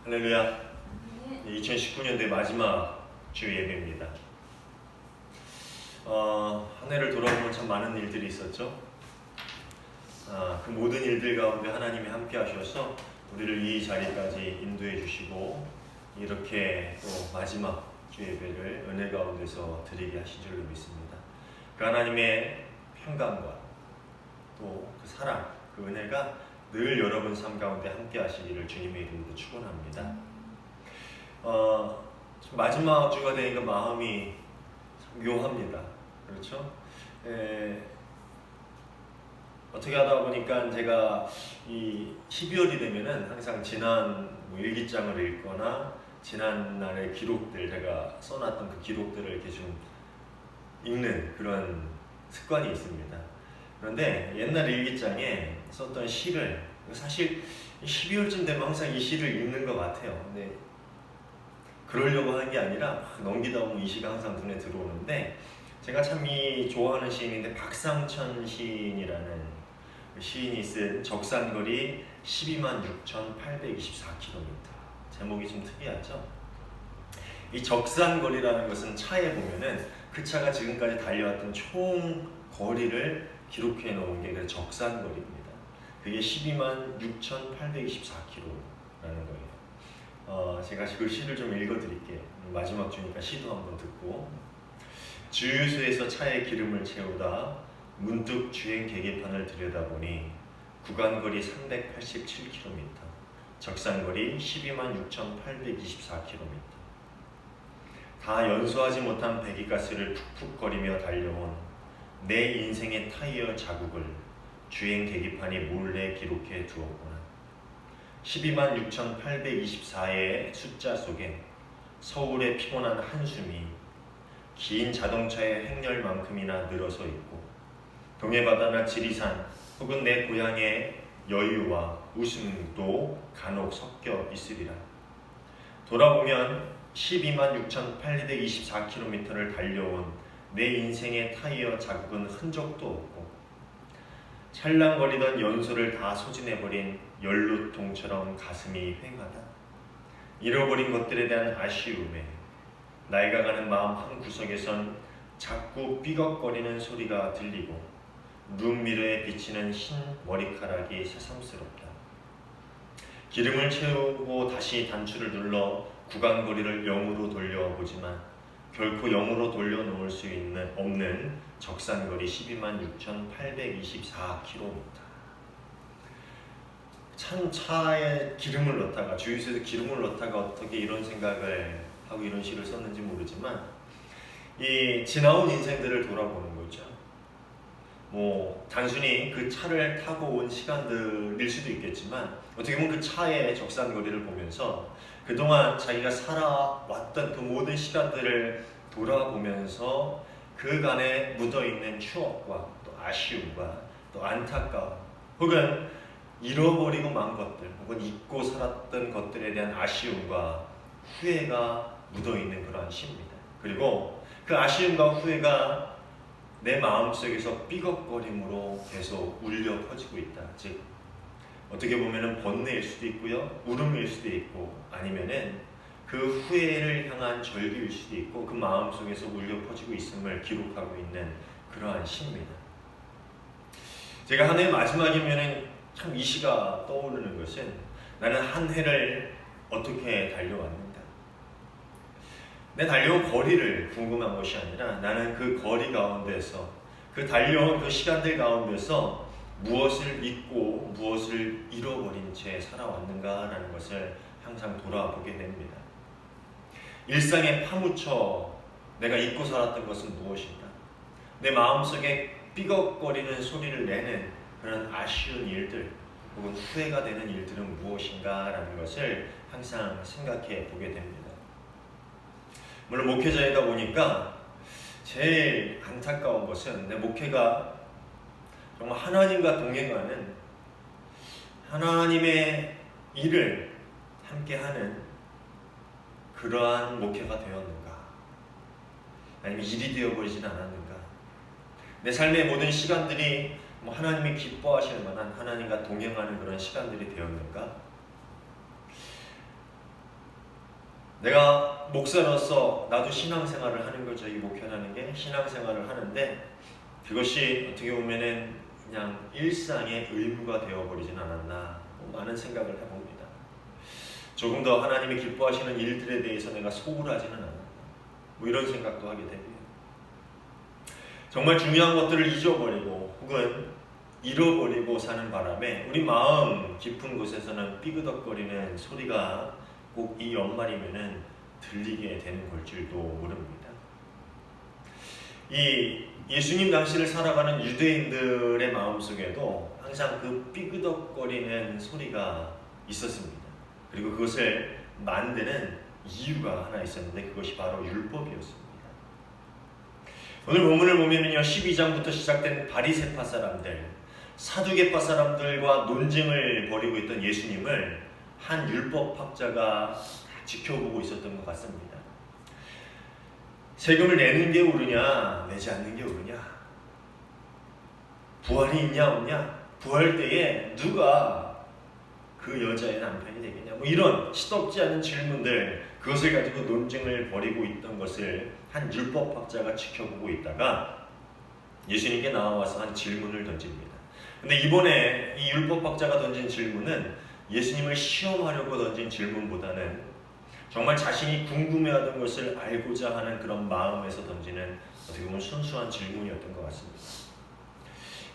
할렐루야. 2019년도의 마지막 주 예배입니다. 한 해를 돌아보면 참 많은 일들이 있었죠. 그 모든 일들 가운데 하나님이 함께 하셔서 우리를 이 자리까지 인도해 주시고 이렇게 또 마지막 주 예배를 은혜 가운데서 드리게 하신 줄로 믿습니다. 그 하나님의 평강과 또 그 사랑, 그 은혜가 늘 여러분 삶 가운데 함께 하시기를 주님의 이름으로 축원합니다. 마지막 주가 되니까 마음이 참 묘합니다. 그렇죠? 어떻게 하다 보니까 제가 이 12월이 되면은 항상 지난 일기장을 읽거나 지난 날의 기록들, 제가 써놨던 그 기록들을 이렇게 좀 읽는 그런 습관이 있습니다. 그런데 옛날 일기장에 썼던 시를, 사실 12월쯤 되면 항상 이 시를 읽는 것 같아요. 근데 그러려고 하는 게 아니라 넘기다 보면 이 시가 항상 눈에 들어오는데, 제가 참 좋아하는 시인인데 박상천 시인이라는 시인이 쓴 적산거리 126,824km. 제목이 좀 특이하죠? 이 적산거리라는 것은 차에 보면은 그 차가 지금까지 달려왔던 총 거리를 기록해 놓은 게 그 적산거리입니다. 그게 126,824km라는 거예요. 제가 그 시를 좀 읽어드릴게요. 마지막 주니까 시도 한번 듣고. 주유소에서 차에 기름을 채우다 문득 주행 계기판을 들여다보니 구간거리 387km, 적산거리 126,824km. 다 연소하지 못한 배기가스를 푹푹거리며 달려온 내 인생의 타이어 자국을 주행 계기판이 몰래 기록해 두었구나. 126,824의 숫자 속에 서울의 피곤한 한숨이 긴 자동차의 행렬만큼이나 늘어서 있고, 동해바다나 지리산 혹은 내 고향의 여유와 웃음도 간혹 섞여 있으리라. 돌아보면 126,824km를 달려온 내 인생의 타이어 자국은 흔적도 없고, 찰랑거리던 연소를 다 소진해버린 연료통처럼 가슴이 휑하다. 잃어버린 것들에 대한 아쉬움에 낡아가는 마음 한 구석에선 자꾸 삐걱거리는 소리가 들리고, 룸미러에 비치는 흰 머리카락이 새삼스럽다. 기름을 채우고 다시 단추를 눌러 구간거리를 0으로 돌려보지만 결코 0으로 돌려놓을 수 없는 적산거리 126,824km. 참 차에 기름을 넣다가, 주유소에서 기름을 넣다가 어떻게 이런 생각을 하고 이런 시를 썼는지 모르지만, 이 지나온 인생들을 돌아보는 거죠. 단순히 그 차를 타고 온 시간들일 수도 있겠지만, 어떻게 보면 그 차의 적산거리를 보면서 그동안 자기가 살아왔던 그 모든 시간들을 돌아보면서 그간에 묻어있는 추억과 또 아쉬움과 또 안타까움, 혹은 잃어버리고 만 것들, 혹은 잊고 살았던 것들에 대한 아쉬움과 후회가 묻어있는 그러한 시입니다. 그리고 그 아쉬움과 후회가 내 마음속에서 삐걱거림으로 계속 울려 퍼지고 있다. 즉, 어떻게 보면은 번뇌일 수도 있고요, 울음일 수도 있고, 아니면은 그 후회를 향한 절규일 수도 있고, 그 마음속에서 울려 퍼지고 있음을 기록하고 있는 그러한 시입니다. 제가 한 해 마지막이면은 참 이 시가 떠오르는 것은, 나는 한 해를 어떻게 달려왔는가, 내 달려온 거리를 궁금한 것이 아니라 나는 그 거리 가운데서, 그 달려온 그 시간들 가운데서 무엇을 잊고 무엇을 잃어버린 채 살아왔는가라는 것을 항상 돌아보게 됩니다. 일상에 파묻혀 내가 잊고 살았던 것은 무엇인가, 내 마음속에 삐걱거리는 소리를 내는 그런 아쉬운 일들 혹은 후회가 되는 일들은 무엇인가라는 것을 항상 생각해 보게 됩니다. 물론 목회자이다 보니까 제일 안타까운 것은 내 목회가 정말 하나님과 동행하는, 하나님의 일을 함께하는 그러한 목회가 되었는가, 아니면 일이 되어버리진 않았는가, 내 삶의 모든 시간들이 하나님이 기뻐하실 만한, 하나님과 동행하는 그런 시간들이 되었는가. 내가 목사로서 나도 신앙생활을 하는 거죠. 이 목회라는 게 신앙생활을 하는데 그것이 어떻게 보면은 그냥 일상의 의무가 되어버리진 않았나 많은 생각을 해봅니다. 조금 더 하나님이 기뻐하시는 일들에 대해서 내가 소홀하지는 않았나 이런 생각도 하게 되고요. 정말 중요한 것들을 잊어버리고 혹은 잃어버리고 사는 바람에 우리 마음 깊은 곳에서는 삐그덕거리는 소리가 꼭 이 연말이면은 들리게 되는 걸지도 모릅니다. 이 예수님 당시를 살아가는 유대인들의 마음속에도 항상 그 삐그덕거리는 소리가 있었습니다. 그리고 그것을 만드는 이유가 하나 있었는데 그것이 바로 율법이었습니다. 오늘 본문을 보면은요 12장부터 시작된 바리새파 사람들, 사두개파 사람들과 논쟁을 벌이고 있던 예수님을 한 율법학자가 지켜보고 있었던 것 같습니다. 세금을 내는 게 옳으냐, 내지 않는 게 옳으냐, 부활이 있냐 없냐, 부활 때에 누가 그 여자의 남편이 되겠냐, 이런 시덥지 않은 질문들, 그것을 가지고 논쟁을 벌이고 있던 것을 한 율법학자가 지켜보고 있다가 예수님께 나와서 한 질문을 던집니다. 근데 이번에 이 율법학자가 던진 질문은 예수님을 시험하려고 던진 질문보다는 정말 자신이 궁금해하던 것을 알고자 하는 그런 마음에서 던지는 어떻게 보면 순수한 질문이었던 것 같습니다.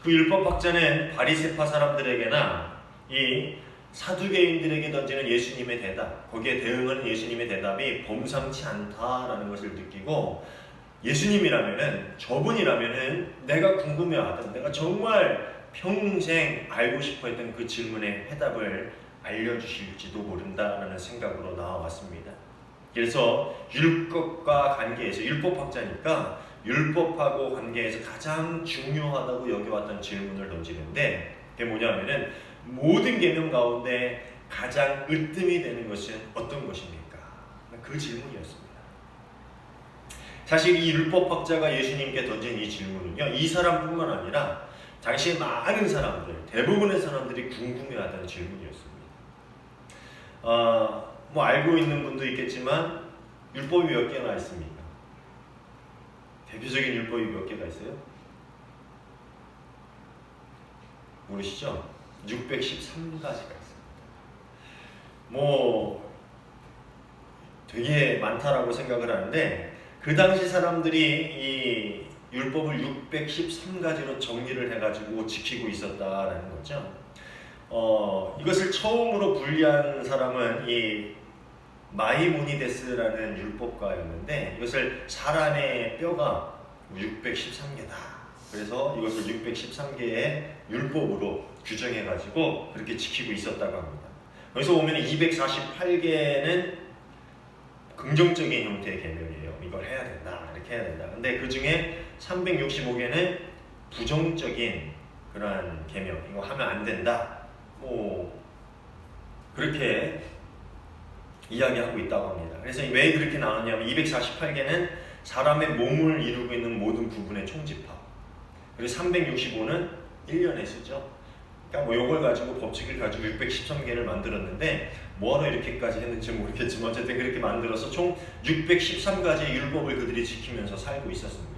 그 율법학자는 바리새파 사람들에게나 이 사두개인들에게 던지는 예수님의 대답, 거기에 대응하는 예수님의 대답이 범상치 않다라는 것을 느끼고 예수님이라면은 저분이라면은 내가 궁금해하던, 내가 정말 평생 알고 싶어했던 그 질문의 해답을 알려주실지도 모른다라는 생각으로 나와왔습니다. 그래서 율법과 관계에서 율법학자니까 율법하고 관계에서 가장 중요하다고 여겨왔던 질문을 던지는데 그게 뭐냐면은 모든 계명 가운데 가장 으뜸이 되는 것은 어떤 것입니까? 그 질문이었습니다. 사실 이 율법학자가 예수님께 던진 이 질문은요, 이 사람뿐만 아니라 당시에 많은 사람들, 대부분의 사람들이 궁금해하던 질문이었습니다. 알고 있는 분도 있겠지만 율법이 몇 개나 있습니까? 대표적인 율법이 몇 개가 있어요? 모르시죠? 613가지가 있습니다. 되게 많다라고 생각을 하는데 그 당시 사람들이 이 율법을 613가지로 정리를 해가지고 지키고 있었다라는 거죠. 이것을 처음으로 분리한 사람은 이 마이모니데스라는 율법가였는데 이것을 사람의 뼈가 613개다. 그래서 이것을 613개의 율법으로 규정해가지고 그렇게 지키고 있었다고 합니다. 여기서 보면 248개는 긍정적인 형태의 계명이에요. 이걸 해야 된다, 이렇게 해야 된다. 근데 그 중에 365개는 부정적인 그러한 계명, 이거 하면 안 된다. 그렇게 이야기하고 있다고 합니다. 그래서 왜 그렇게 나왔냐면 248개는 사람의 몸을 이루고 있는 모든 부분의 총집합, 그리고 365는 1년의 수죠. 그러니까 이걸 가지고 법칙을 가지고 613개를 만들었는데 뭐하러 이렇게까지 했는지 모르겠지만 어쨌든 그렇게 만들어서 총 613가지의 율법을 그들이 지키면서 살고 있었습니다.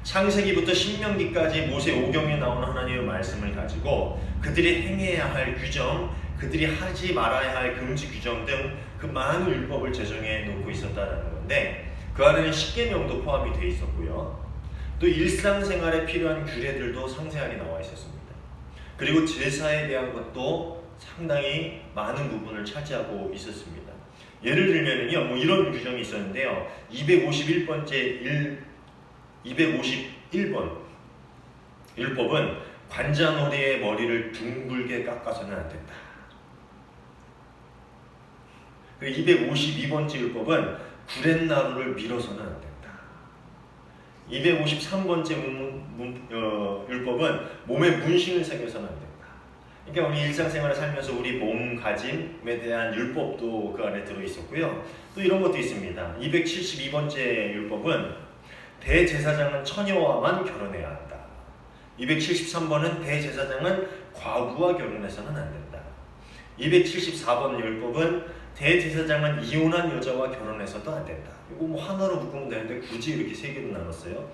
창세기부터 신명기까지 모세 오경에 나오는 하나님의 말씀을 가지고 그들이 행해야 할 규정, 그들이 하지 말아야 할 금지 규정 등 그 많은 율법을 제정해 놓고 있었다는 건데 그 안에는 십계명도 포함이 되어 있었고요. 또 일상생활에 필요한 규례들도 상세하게 나와 있었습니다. 그리고 제사에 대한 것도 상당히 많은 부분을 차지하고 있었습니다. 예를 들면은요, 이런 규정이 있었는데요. 251번 율법은 관자놀이의 머리를 둥글게 깎아서는 안 된다. 그리고 252번째 율법은 구렛나루를 밀어서는 안 된다. 253번째 율법은 몸에 문신을 새겨서는 안 된다. 그러니까 우리 일상생활을 살면서 우리 몸가짐에 대한 율법도 그 안에 들어있었고요. 또 이런 것도 있습니다. 272번째 율법은 대제사장은 처녀와만 결혼해야 한다. 273번은 대제사장은 과부와 결혼해서는 안 된다. 274번 율법은 대제사장은 이혼한 여자와 결혼해서도 안 된다. 이거 뭐 하나로 묶으면 되는데 굳이 이렇게 세 개로 나눴어요.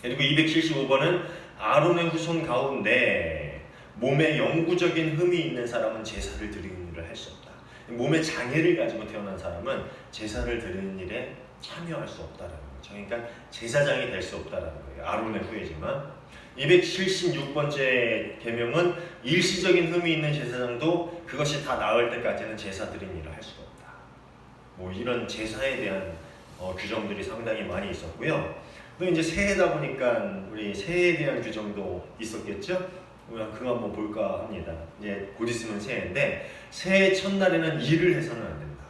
그리고 275번은 아론의 후손 가운데 몸에 영구적인 흠이 있는 사람은 제사를 드리는 일을 할 수 없다. 몸에 장애를 가지고 태어난 사람은 제사를 드리는 일에 참여할 수 없다라는 거죠. 그러니까 제사장이 될 수 없다라는 거예요. 아론의 후예지만. 276번째 계명은 일시적인 흠이 있는 제사장도 그것이 다 나을 때까지는 제사 드리는 일을 할 수가 없다. 뭐 이런 제사에 대한 규정들이 상당히 많이 있었고요. 또 이제 새해다 보니까 우리 새해에 대한 규정도 있었겠죠. 그거 한번 볼까 합니다. 이제 곧 있으면 새해인데 새해 첫날에는 일을 해서는 안 된다.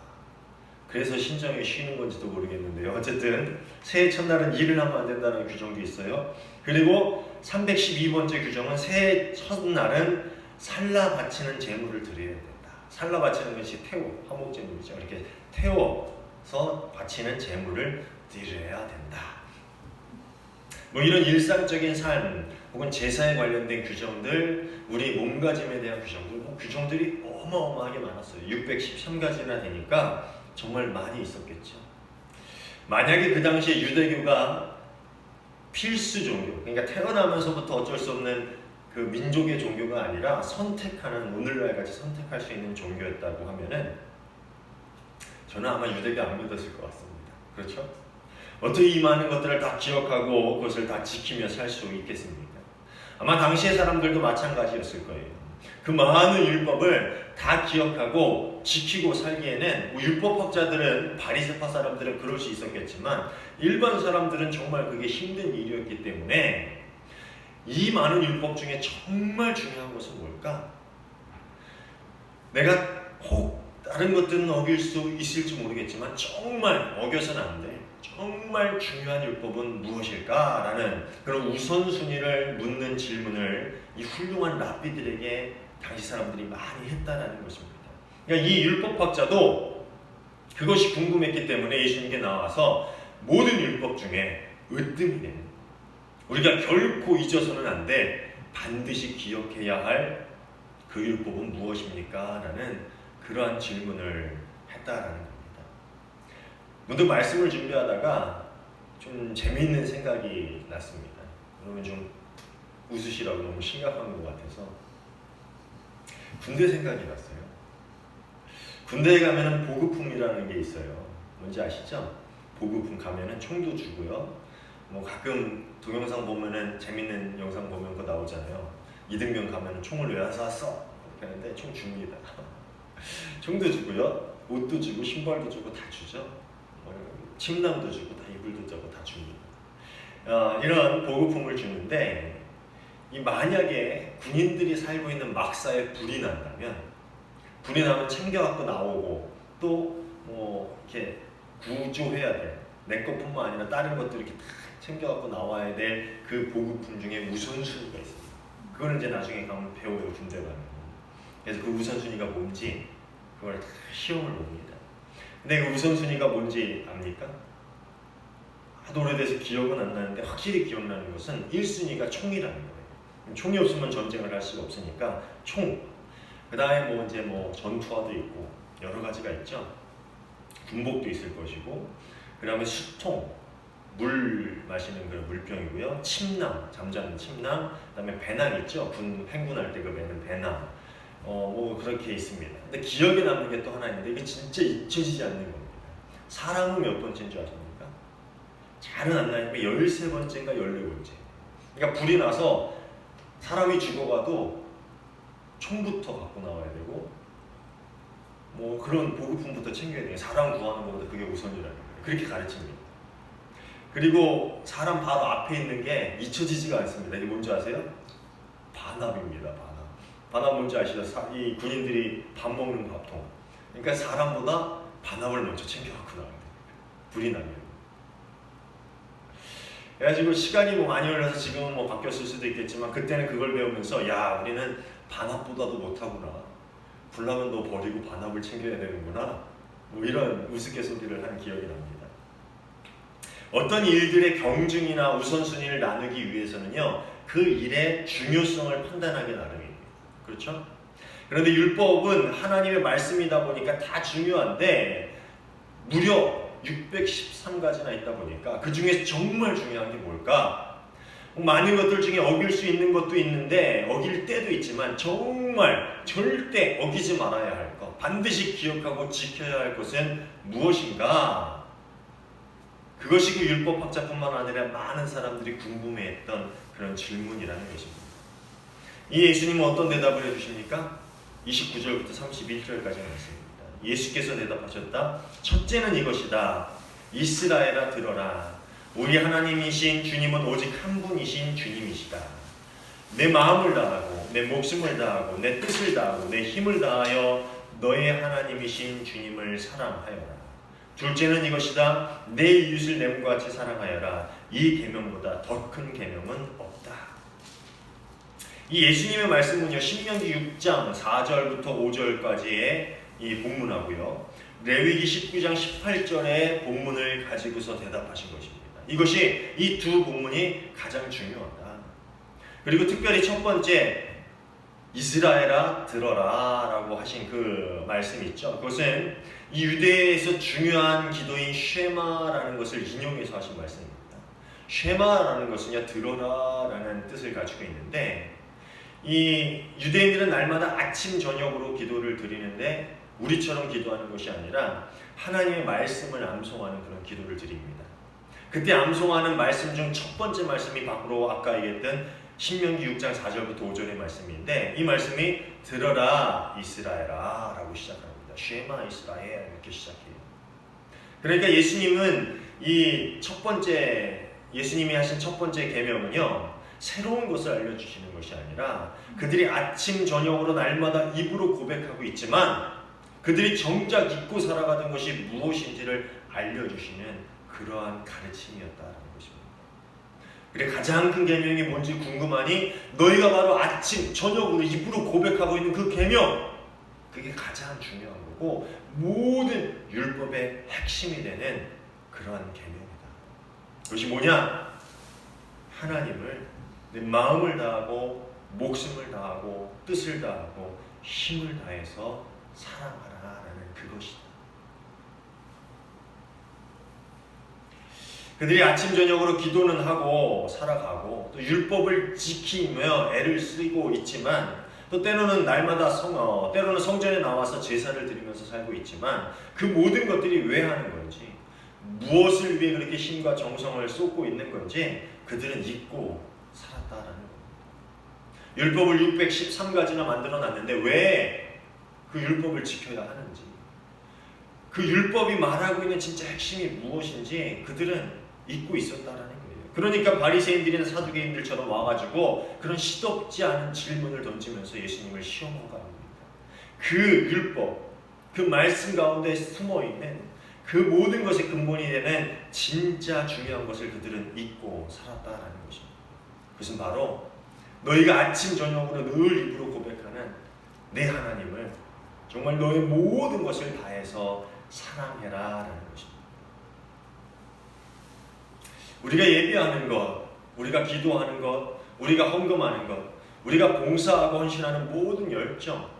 그래서 신정이 쉬는 건지도 모르겠는데요. 어쨌든 새해 첫날은 일을 하면 안 된다는 규정도 있어요. 그리고 312번째 규정은 새해 첫날은 살라 바치는 제물을 드려야 된다. 살라 바치는 것이 태워, 화목제물이죠. 이렇게 태워서 바치는 제물을 드려야 된다. 뭐 이런 일상적인 삶 혹은 제사에 관련된 규정들, 우리 몸가짐에 대한 규정들, 뭐 규정들이 어마어마하게 많았어요. 613가지나 되니까 정말 많이 있었겠죠. 만약에 그 당시에 유대교가 필수 종교, 그러니까 태어나면서부터 어쩔 수 없는 그 민족의 종교가 아니라 선택하는, 오늘날 같이 선택할 수 있는 종교였다고 하면은 저는 아마 유대교 안 믿었을 것 같습니다. 그렇죠? 어떻게 이 많은 것들을 다 기억하고 그것을 다 지키며 살 수 있겠습니까? 아마 당시의 사람들도 마찬가지였을 거예요. 그 많은 율법을 다 기억하고 지키고 살기에는 뭐 율법학자들은, 바리새파 사람들은 그럴 수 있었겠지만 일반 사람들은 정말 그게 힘든 일이었기 때문에 이 많은 율법 중에 정말 중요한 것은 뭘까? 내가 혹 다른 것들은 어길 수 있을지 모르겠지만 정말 어겨서는 안 돼. 정말 중요한 율법은 무엇일까라는 그런 우선순위를 묻는 질문을 이 훌륭한 랍비들에게 당시 사람들이 많이 했다라는 것입니다. 그러니까 이 율법학자도 그것이 궁금했기 때문에 예수님께 나와서 모든 율법 중에 으뜸이 되는, 우리가 결코 잊어서는 안 돼, 반드시 기억해야 할 그 율법은 무엇입니까? 라는 그러한 질문을 했다라는 겁니다. 문득 말씀을 준비하다가 좀 재미있는 생각이 났습니다. 그러면 좀 웃으시라고, 너무 심각한 것 같아서. 군대 생각이 났어요. 군대에 가면은 보급품이라는 게 있어요. 뭔지 아시죠? 보급품 가면은 총도 주고요. 뭐 가끔 동영상 보면은, 재밌는 영상 보면 그거 나오잖아요. 이등병 가면은 총을 왜 안 쐈어? 이렇게 하는데 총 줍니다. 총도 주고요, 옷도 주고, 신발도 주고 다 주죠. 침낭도 주고, 다 이불도 주고 다 줍니다. 이런 보급품을 주는데, 이 만약에 군인들이 살고 있는 막사에 불이 난다면, 불이 나면 챙겨갖고 나오고, 또 뭐 이렇게 구조해야 돼. 내 것뿐만 아니라 다른 것들 이렇게 다 챙겨갖고 나와야 될 그 보급품 중에 우선순위가 있습니다. 그걸 이제 나중에 가면 배워요, 군대 가면. 그래서 그 우선순위가 뭔지 그걸 다 시험을 봅니다. 근데 그 우선순위가 뭔지 압니까? 하도 오래돼서 기억은 안 나는데 확실히 기억나는 것은 1순위가 총이라는 거예요. 총이 없으면 전쟁을 할 수가 없으니까 총. 그 다음에 뭐 이제 뭐 전투화도 있고 여러 가지가 있죠. 군복도 있을 것이고, 그 다음에 수통, 물 마시는 그 물병이고요. 침낭, 잠자는 침낭, 그 다음에 배낭 있죠. 군 행군할 때 그 매는 배낭. 뭐 그렇게 있습니다. 근데 기억에 남는 게 또 하나 있는데, 이게 진짜 잊혀지지 않는 겁니다. 사람은 몇 번째인 줄 아십니까? 잘은 안 나니까 13번째인가 14번째. 그러니까 불이 나서 사람이 죽어가도 총부터 갖고 나와야 되고, 뭐 그런 보급품부터 챙겨야 돼요. 사람 구하는 것보다 그게 우선이라는 거예요. 그렇게 가르칩니다. 그리고 사람 바로 앞에 있는 게 잊혀지지가 않습니다. 이게 뭔지 아세요? 반합입니다. 반합. 반합 뭔지 아시죠? 이 군인들이 밥 먹는 밥통. 그러니까 사람보다 반합을 먼저 챙겨갖고 나와야 돼요. 불이 나면. 그래가지고 시간이 뭐 많이 흘러서 지금은 뭐 바뀌었을 수도 있겠지만, 그때는 그걸 배우면서, 야, 우리는 반합보다도 못하구나. 불나면 너 버리고 반합을 챙겨야 되는구나. 뭐 이런 우스갯소리를 한 기억이 납니다. 어떤 일들의 경중이나 우선순위를 나누기 위해서는요, 그 일의 중요성을 판단하기 나름입니다. 그렇죠? 그런데 율법은 하나님의 말씀이다 보니까 다 중요한데 무려 613가지나 있다 보니까 그 중에 정말 중요한 게 뭘까? 많은 것들 중에 어길 수 있는 것도 있는데 어길 때도 있지만 정말 절대 어기지 말아야 할 것, 반드시 기억하고 지켜야 할 것은 무엇인가? 그것이 그 율법학자뿐만 아니라 많은 사람들이 궁금해했던 그런 질문이라는 것입니다. 이 예수님은 어떤 대답을 해주십니까? 29절부터 31절까지 말씀입니다. 예수께서 대답하셨다. 첫째는 이것이다. 이스라엘아 들어라. 우리 하나님이신 주님은 오직 한 분이신 주님이시다. 내 마음을 다하고 내 목숨을 다하고 내 뜻을 다하고 내 힘을 다하여 너의 하나님이신 주님을 사랑하여라. 둘째는 이것이다. 내 이웃을 내 몸과 같이 사랑하여라. 이 계명보다 더 큰 계명은 없다. 이 예수님의 말씀은요, 신명기 6장 4절부터 5절까지의 이 본문하고요, 레위기 19장 18절의 본문을 가지고서 대답하신 것입니다. 이것이 이 두 본문이 가장 중요하다. 그리고 특별히 첫 번째 이스라엘아 들어라 라고 하신 그 말씀이 있죠. 그것은 이 유대에서 중요한 기도인 쉐마라는 것을 인용해서 하신 말씀입니다. 쉐마라는 것은요, 들어라 라는 뜻을 가지고 있는데, 이 유대인들은 날마다 아침 저녁으로 기도를 드리는데 우리처럼 기도하는 것이 아니라 하나님의 말씀을 암송하는 그런 기도를 드립니다. 그때 암송하는 말씀 중 첫 번째 말씀이 바로 아까 얘기했던 신명기 6장 4절부터 5절의 말씀인데, 이 말씀이 들어라 이스라엘아 라고 시작합니다. 쉐마 이스라엘 이렇게 시작해요. 그러니까 예수님은 이 첫 번째, 예수님이 하신 첫 번째 계명은요, 새로운 것을 알려주시는 것이 아니라 그들이 아침 저녁으로 날마다 입으로 고백하고 있지만 그들이 정작 잊고 살아가던 것이 무엇인지를 알려주시는 그러한 가르침이었다라는 것입니다. 그래, 가장 큰 계명이 뭔지 궁금하니? 너희가 바로 아침 저녁으로 입으로 고백하고 있는 그 계명, 그게 가장 중요한 거고 모든 율법의 핵심이 되는 그러한 계명이다. 그것이 뭐냐? 하나님을 내 마음을 다하고 목숨을 다하고 뜻을 다하고 힘을 다해서 사랑하라라는 그것이다. 그들이 아침 저녁으로 기도는 하고 살아가고 또 율법을 지키며 애를 쓰고 있지만 또 때로는 날마다 때로는 성전에 나와서 제사를 드리면서 살고 있지만 그 모든 것들이 왜 하는 건지, 무엇을 위해 그렇게 힘과 정성을 쏟고 있는 건지 그들은 잊고 살았다라는 겁니다. 율법을 613가지나 만들어 놨는데 왜 그 율법을 지켜야 하는지, 그 율법이 말하고 있는 진짜 핵심이 무엇인지 그들은 잊고 있었다라는 거예요. 그러니까 바리새인들이나 사두개인들처럼 와가지고 그런 시덥지 않은 질문을 던지면서 예수님을 시험하고 합니다. 그 율법, 그 말씀 가운데 숨어있는 그 모든 것의 근본이 되는 진짜 중요한 것을 그들은 잊고 살았다라는 것입니다. 그것은 바로 너희가 아침 저녁으로 늘 입으로 고백하는 내 하나님을 정말 너의 모든 것을 다해서 사랑해라라는 것입니다. 우리가 예배하는 것, 우리가 기도하는 것, 우리가 헌금하는 것, 우리가 봉사하고 헌신하는 모든 열정,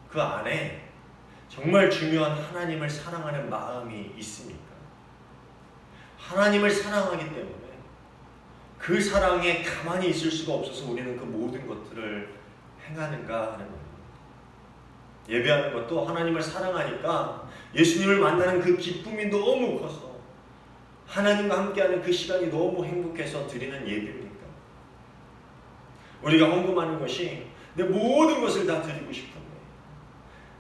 그 안에 정말 중요한 하나님을 사랑하는 마음이 있습니까? 하나님을 사랑하기 때문에 그 사랑에 가만히 있을 수가 없어서 우리는 그 모든 것들을 행하는가 하는 겁니다. 예배하는 것도 하나님을 사랑하니까 예수님을 만나는 그 기쁨이 너무 커서 하나님과 함께하는 그 시간이 너무 행복해서 드리는 예배입니까? 우리가 헌금하는 것이 내 모든 것을 다 드리고 싶은데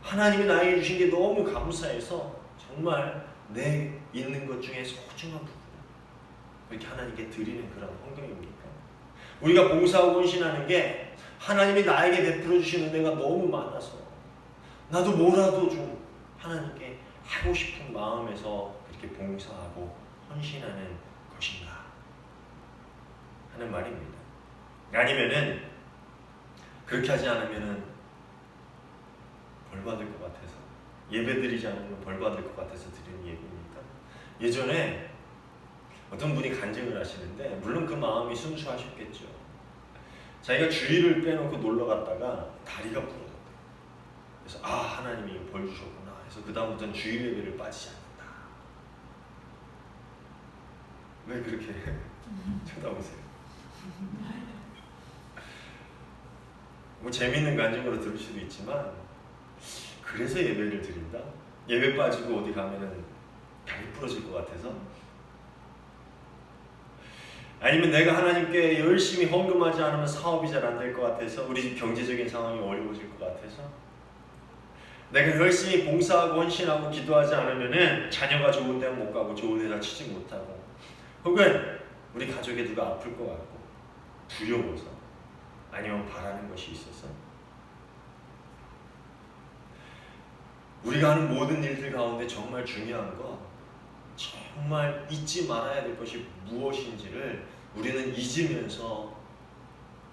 하나님이 나에게 주신 게 너무 감사해서 정말 내 있는 것 중에 소중한 부분 그렇게 하나님께 드리는 그런 헌금입니까? 우리가 봉사하고 헌신하는 게 하나님이 나에게 베풀어 주신 은혜가 너무 많아서 나도 뭐라도 좀 하나님께 하고 싶은 마음에서 그렇게 봉사하고 헌신하는 것인가 하는 말입니다. 아니면은 그렇게 하지 않으면은 벌 받을 것 같아서, 예배드리지 않으면 벌 받을 것 같아서 드리는 예배입니까? 예전에 어떤 분이 간증을 하시는데, 물론 그 마음이 순수하셨겠죠. 자기가 주일을 빼놓고 놀러 갔다가 다리가 부러졌대요. 그래서 하나님이 이거 벌 주셨구나 해서 그 다음부터는 주일 예배를 빠지지 않는다. 왜 그렇게 쳐다보세요? 뭐 재밌는 관점으로 들을 수도 있지만 그래서 예배를 드린다? 예배 빠지고 어디 가면은 다리 부러질 것 같아서? 아니면 내가 하나님께 열심히 헌금하지 않으면 사업이 잘 안 될 것 같아서, 우리 집 경제적인 상황이 어려워질 것 같아서, 내가 열심히 봉사하고 헌신하고 기도하지 않으면은 자녀가 좋은 데 못 가고 좋은 회사 취직 못하고, 혹은 우리 가족에 누가 아플 것 같고 두려워서, 아니면 바라는 것이 있어서, 우리가 하는 모든 일들 가운데 정말 중요한 거, 정말 잊지 말아야 될 것이 무엇인지를 우리는 잊으면서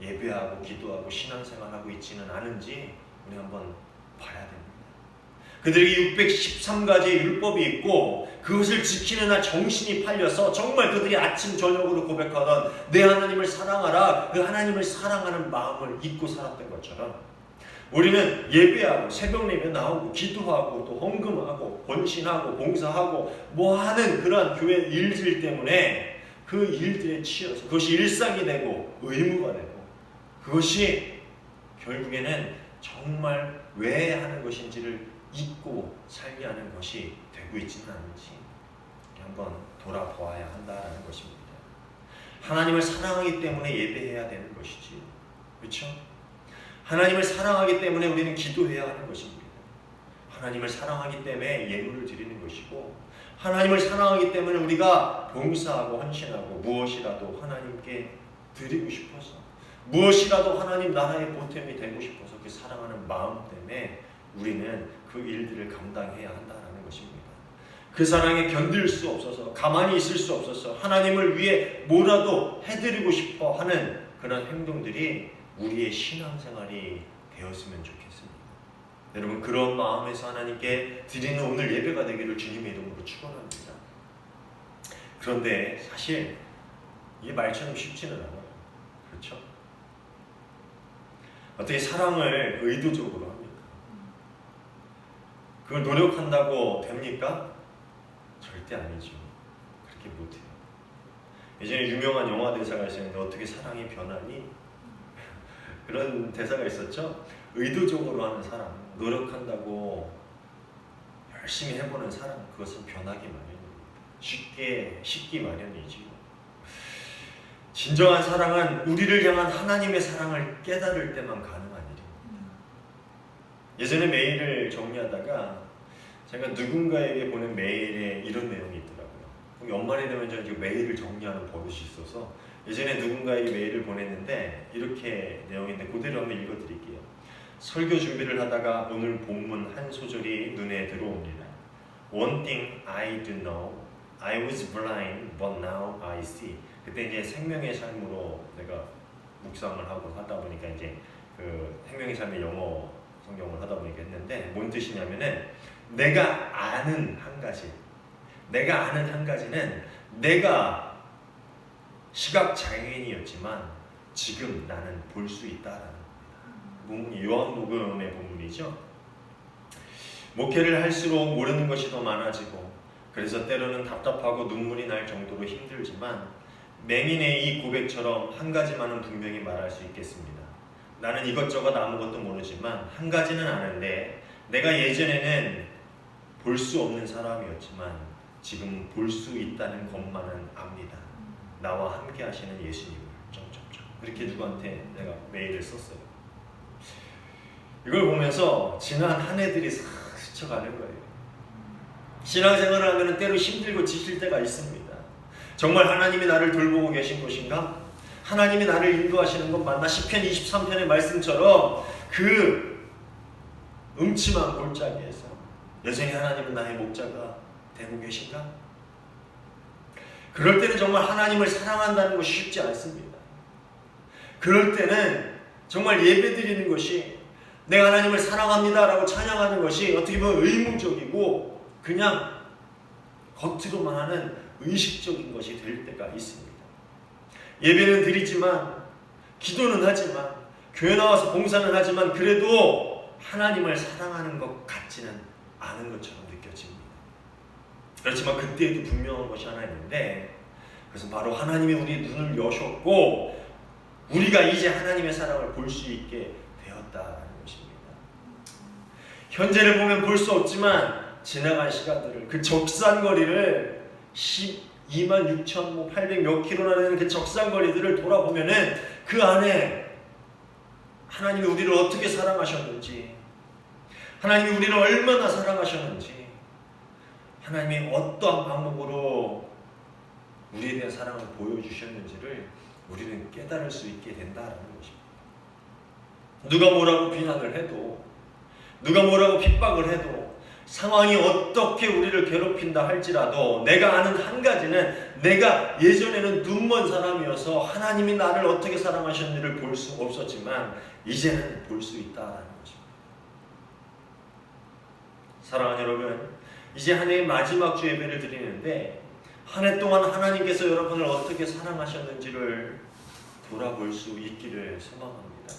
예배하고 기도하고 신앙생활하고 있지는 않은지 우리 한번 봐야 됩니다. 그들에게 613가지의 율법이 있고 그것을 지키는 한 정신이 팔려서 정말 그들이 아침 저녁으로 고백하던 내 하나님을 사랑하라, 그 하나님을 사랑하는 마음을 잊고 살았던 것처럼, 우리는 예배하고 새벽 예배 나오고 기도하고 또 헌금하고 헌신하고 봉사하고 뭐 하는 그러한 교회 일들 때문에 그 일들에 치여서 그것이 일상이 되고 의무가 되고, 그것이 결국에는 정말 왜 하는 것인지를 잊고 살게 하는 것이 되고 있지는 않은지 한번 돌아보아야 한다는 것입니다. 하나님을 사랑하기 때문에 예배해야 되는 것이지, 그렇죠? 하나님을 사랑하기 때문에 우리는 기도해야 하는 것입니다. 하나님을 사랑하기 때문에 예물을 드리는 것이고, 하나님을 사랑하기 때문에 우리가 봉사하고 헌신하고 무엇이라도 하나님께 드리고 싶어서, 무엇이라도 하나님 나라의 보탬이 되고 싶어서 그 사랑하는 마음 때문에 우리는 그 일들을 감당해야 한다는 것입니다. 그 사랑에 견딜 수 없어서, 가만히 있을 수 없어서 하나님을 위해 뭐라도 해드리고 싶어 하는 그런 행동들이 우리의 신앙생활이 되었으면 좋겠습니다. 여러분, 그런 마음에서 하나님께 드리는 오늘 예배가 되기를 주님의 이름으로 축원합니다. 그런데 사실 이게 말처럼 쉽지는 않아요. 그렇죠? 어떻게 사랑을 의도적으로 합니까? 그걸 노력한다고 됩니까? 절대 아니죠. 그렇게 못해요. 예전에 유명한 영화 대사가 있었는데, 어떻게 사랑이 변하니? 그런 대사가 있었죠. 의도적으로 하는 사랑, 노력한다고 열심히 해보는 사랑, 그것은 변하기 마련입니다. 쉽기 마련이지요. 진정한 사랑은 우리를 향한 하나님의 사랑을 깨달을 때만 가능한 일입니다. 예전에 메일을 정리하다가 제가 누군가에게 보낸 메일에 이런 내용이 있더라고요. 연말이 되면 저는 메일을 정리하는 버릇이 있어서 예전에 누군가에게 메일을 보냈는데 이렇게 내용인데 그대로 한번 읽어드릴게요. 설교 준비를 하다가 오늘 본문 한 소절이 눈에 들어옵니다. One thing I do know, I was blind, but now I see. 그때 이제 생명의 삶으로 내가 묵상을 하고 하다 보니까 이제 그 생명의 삶의 영어 성경을 하다 보니까 했는데, 뭔 뜻이냐면은 내가 아는 한 가지는 내가 시각 장애인이었지만 지금 나는 볼 수 있다라는 본문이 요한복음의 본문이죠. 목회를 할수록 모르는 것이 더 많아지고, 그래서 때로는 답답하고 눈물이 날 정도로 힘들지만 맹인의 이 고백처럼 한 가지만은 분명히 말할 수 있겠습니다. 나는 이것저것 아무것도 모르지만 한 가지는 아는데, 내가 예전에는 볼 수 없는 사람이었지만 지금 볼 수 있다는 것만은 압니다. 나와 함께 하시는 예수님을 그렇게 누구한테 내가 메일을 썼어요. 이걸 보면서 지난 한 해들이 싹 스쳐가는 거예요. 신앙생활을 하면 때로 힘들고 지칠 때가 있습니다. 정말 하나님이 나를 돌보고 계신 것인가? 하나님이 나를 인도하시는 것 맞나? 시편 23편의 말씀처럼 그 음침한 골짜기에서 여전히 하나님은 나의 목자가 되고 계신가? 그럴 때는 정말 하나님을 사랑한다는 것이 쉽지 않습니다. 그럴 때는 정말 예배드리는 것이, 내가 하나님을 사랑합니다 라고 찬양하는 것이 어떻게 보면 의무적이고 그냥 겉으로만 하는 의식적인 것이 될 때가 있습니다. 예배는 드리지만, 기도는 하지만, 교회 나와서 봉사는 하지만, 그래도 하나님을 사랑하는 것 같지는 않은 것처럼 느껴집니다. 그렇지만 그때에도 분명한 것이 하나 있는데, 그것은 바로 하나님이 우리의 눈을 여셨고 우리가 이제 하나님의 사랑을 볼 수 있게 되었다는 것입니다. 현재를 보면 볼 수 없지만 지나간 시간들을, 그 적산거리를 226,800 몇 킬로나 되는 그 적산거리들을 돌아보면은 그 안에 하나님이 우리를 어떻게 사랑하셨는지, 하나님이 우리를 얼마나 사랑하셨는지, 하나님이 어떠한 방법으로 우리에 대한 사랑을 보여주셨는지를 우리는 깨달을 수 있게 된다는 것입니다. 누가 뭐라고 비난을 해도, 누가 뭐라고 핍박을 해도, 상황이 어떻게 우리를 괴롭힌다 할지라도 내가 아는 한 가지는, 내가 예전에는 눈먼 사람이어서 하나님이 나를 어떻게 사랑하셨는지를 볼 수 없었지만 이제는 볼 수 있다는 것입니다. 사랑하는 여러분, 이제 한 해의 마지막 주 예배를 드리는데 한 해 동안 하나님께서 여러분을 어떻게 사랑하셨는지를 돌아볼 수 있기를 소망합니다.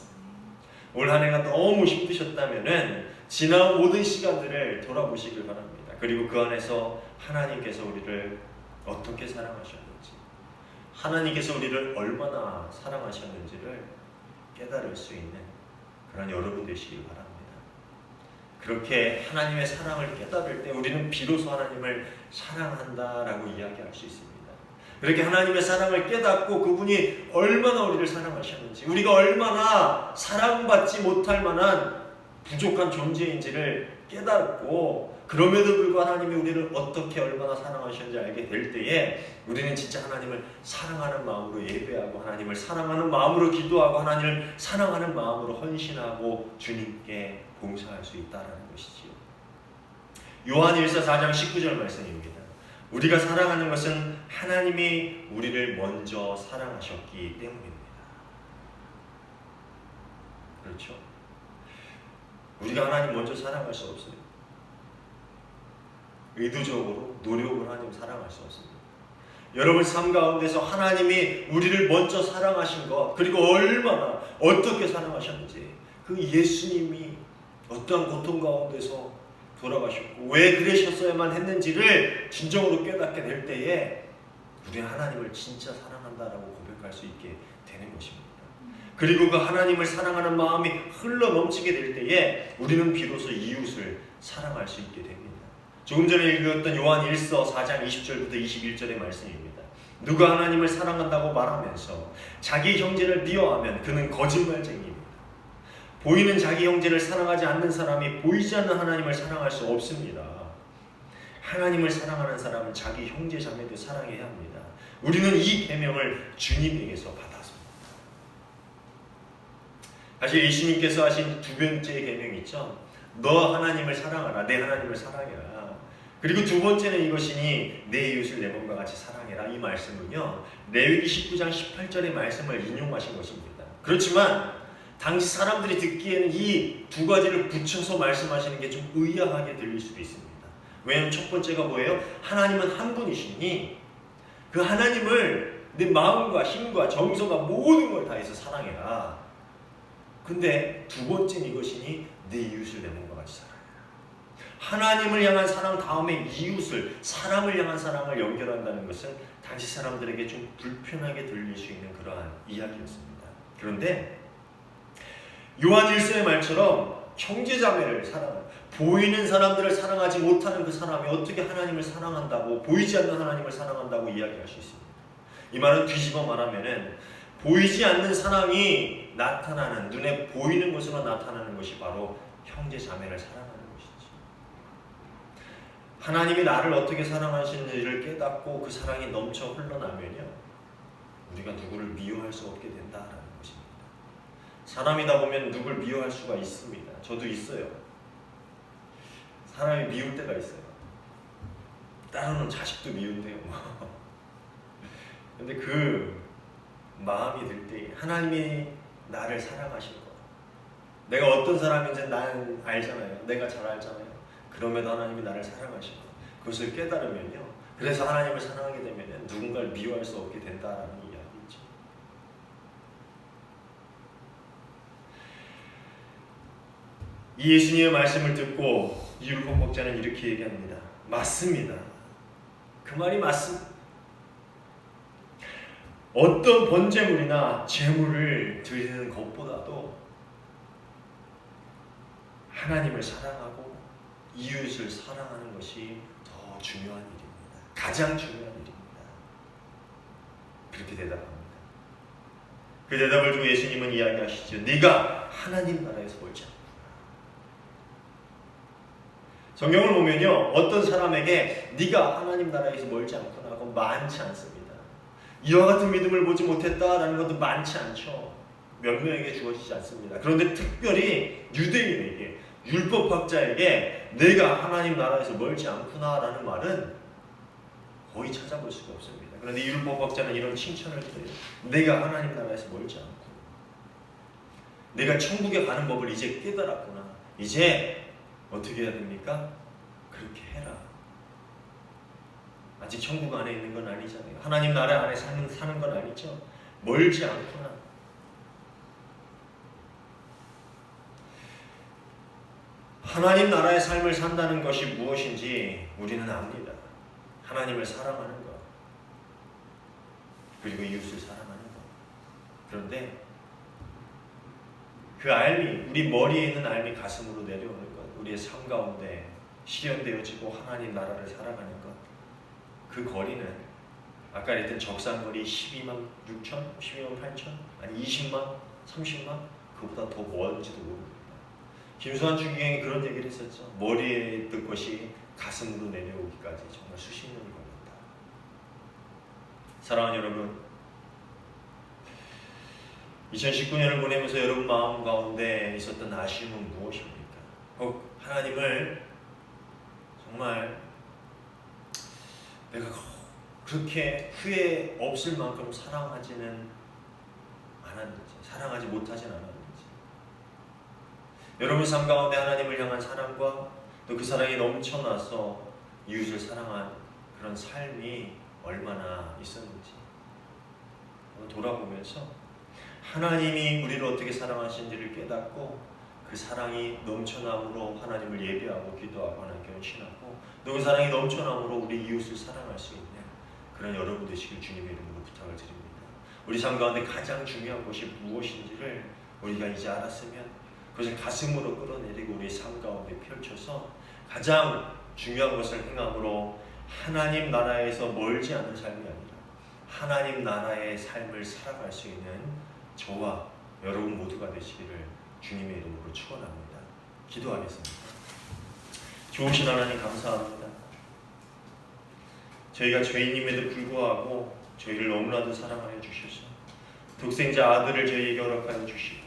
올 한 해가 너무 힘드셨다면은 지나온 모든 시간들을 돌아보시길 바랍니다. 그리고 그 안에서 하나님께서 우리를 어떻게 사랑하셨는지, 하나님께서 우리를 얼마나 사랑하셨는지를 깨달을 수 있는 그런 여러분 되시길 바랍니다. 그렇게 하나님의 사랑을 깨달을 때 우리는 비로소 하나님을 사랑한다라고 이야기할 수 있습니다. 그렇게 하나님의 사랑을 깨닫고 그분이 얼마나 우리를 사랑하셨는지, 우리가 얼마나 사랑받지 못할 만한 부족한 존재인지를 깨닫고, 그럼에도 불구하고 하나님이 우리를 어떻게 얼마나 사랑하셨는지 알게 될 때에 우리는 진짜 하나님을 사랑하는 마음으로 예배하고, 하나님을 사랑하는 마음으로 기도하고, 하나님을 사랑하는 마음으로 헌신하고 주님께 봉사할 수 있다는 것이지요. 요한 1서 4장 19절 말씀입니다. 우리가 사랑하는 것은 하나님이 우리를 먼저 사랑하셨기 때문입니다. 그렇죠? 우리가 하나님 먼저 사랑할 수 없어요. 의도적으로 노력을 하나님 사랑할 수 없습니다. 여러분 삶 가운데서 하나님이 우리를 먼저 사랑하신 것, 그리고 얼마나 어떻게 사랑하셨는지, 그 예수님이 어떠한 고통 가운데서 돌아가셨고 왜 그러셨어야만 했는지를 진정으로 깨닫게 될 때에 우리는 하나님을 진짜 사랑한다라고 고백할 수 있게 되는 것입니다. 그리고 그 하나님을 사랑하는 마음이 흘러 넘치게 될 때에 우리는 비로소 이웃을 사랑할 수 있게 됩니다. 조금 전에 읽었던 요한 1서 4장 20절부터 21절의 말씀입니다. 누가 하나님을 사랑한다고 말하면서 자기 형제를 미워하면 그는 거짓말쟁이입니다. 보이는 자기 형제를 사랑하지 않는 사람이 보이지 않는 하나님을 사랑할 수 없습니다. 하나님을 사랑하는 사람은 자기 형제 자매도 사랑해야 합니다. 우리는 이 계명을 주님에게서 받았습니다. 사실 예수님께서 하신 두 번째 계명이 있죠. 너 하나님을 사랑하라. 내 하나님을 사랑해라. 그리고 두 번째는 이것이니 내 이웃을 내 몸과 같이 사랑해라. 이 말씀은요, 레위기 19장 18절의 말씀을 인용하신 것입니다. 그렇지만 당시 사람들이 듣기에는 이 두 가지를 붙여서 말씀하시는 게 좀 의아하게 들릴 수도 있습니다. 왜냐하면 첫 번째가 뭐예요? 하나님은 한 분이시니 그 하나님을 내 마음과 힘과 정성과 모든 걸 다해서 사랑해라. 근데 두 번째는 이것이니 내 이웃을 내 몸과 같이 사랑해라. 하나님을 향한 사랑 다음에 이웃을, 사람을 향한 사랑을 연결한다는 것은 당시 사람들에게 좀 불편하게 들릴 수 있는 그러한 이야기였습니다. 그런데 요한 1서의 말처럼 형제자매를 사랑하는, 보이는 사람들을 사랑하지 못하는 그 사람이 어떻게 하나님을 사랑한다고, 보이지 않는 하나님을 사랑한다고 이야기할 수 있습니다. 이 말은 뒤집어 말하면은 보이지 않는 사랑이 나타나는, 눈에 보이는 것으로 나타나는 것이 바로 형제자매를 사랑하는 것이지. 하나님이 나를 어떻게 사랑하시는지를 깨닫고 그 사랑이 넘쳐 흘러나면요, 우리가 누구를 미워할 수 없게 된다라는 것입니다. 사람이다 보면 누굴 미워할 수가 있습니다. 저도 있어요. 사람이 미울 때가 있어요. 때로는 자식도 미운데요. 근데 그 마음이 들 때 하나님이 나를 사랑하신 것, 내가 어떤 사람인지 나는 알잖아요. 내가 잘 알잖아요. 그럼에도 하나님이 나를 사랑하신 것, 그것을 깨달으면요, 그래서 하나님을 사랑하게 되면 누군가를 미워할 수 없게 된다라는 이야기죠. 이 예수님의 말씀을 듣고 이 율법학자는 이렇게 얘기합니다. 맞습니다. 그 말이 맞습니다. 어떤 번제물이나 제물을 드리는 것보다도 하나님을 사랑하고 이웃을 사랑하는 것이 더 중요한 일입니다. 가장 중요한 일입니다. 그렇게 대답합니다. 그 대답을 두고 예수님은 이야기하시죠. 네가 하나님 나라에서 멀지 않구나. 성경을 보면요, 어떤 사람에게 네가 하나님 나라에서 멀지 않구나 하고 많지 않습니다. 이와 같은 믿음을 보지 못했다라는 것도 많지 않죠. 몇 명에게 주어지지 않습니다. 그런데 특별히 유대인에게, 율법학자에게 내가 하나님 나라에서 멀지 않구나라는 말은 거의 찾아볼 수가 없습니다. 그런데 율법학자는 이런 칭찬을 드려요. 내가 하나님 나라에서 멀지 않고 내가 천국에 가는 법을 이제 깨달았구나. 이제 어떻게 해야 됩니까? 그렇게 해라. 아직 천국 안에 있는 건 아니잖아요. 하나님 나라 안에 사는 건 아니죠. 멀지 않구나. 하나님 나라의 삶을 산다는 것이 무엇인지 우리는 압니다. 하나님을 사랑하는 것, 그리고 이웃을 사랑하는 것. 그런데 그 알미, 우리 머리에 있는 알미 가슴으로 내려오는 것, 우리의 삶 가운데 실현되어지고 하나님 나라를 살아가는 것, 그 거리는 아까 했던 적산거리 12만 6천, 12만 8천, 아니 20만, 30만, 그보다 더 먼지도 모릅니다. 김수환 주기경이 그런 얘기를 했었죠. 머리에 있던 것이 가슴으로 내려오기까지 정말 수십 년이 걸린다. 사랑하는 여러분, 2019년을 보내면서 여러분 마음 가운데 있었던 아쉬움은 무엇입니까? 혹 하나님을 정말 내가 그렇게 후회 없을 만큼 사랑하지는 않았는지, 사랑하지 못하진 않았는지, 여러분 삶 가운데 하나님을 향한 사랑과 또 그 사랑이 넘쳐나서 이웃을 사랑한 그런 삶이 얼마나 있었는지 돌아보면서 하나님이 우리를 어떻게 사랑하시는지를 깨닫고 그 사랑이 넘쳐남으로 하나님을 예배하고 기도하고 하나님께 헌신하고 또 그 사랑이 넘쳐남으로 우리 이웃을 사랑할 수 있는 그런 여러분 되시길 주님의 이름으로 부탁을 드립니다. 우리 삶 가운데 가장 중요한 것이 무엇인지를 우리가 이제 알았으면 그것을 가슴으로 끌어내리고 우리 삶 가운데 펼쳐서 가장 중요한 것을 행함으로 하나님 나라에서 멀지 않은 삶이 아니라 하나님 나라의 삶을 살아갈 수 있는 저와 여러분 모두가 되시기를 주님의 이름으로 축원합니다. 기도하겠습니다. 좋으신 하나님 감사합니다. 저희가 죄인임에도 불구하고 저희를 너무나도 사랑하여 주셔서 독생자 아들을 저희에게 허락하여 주시고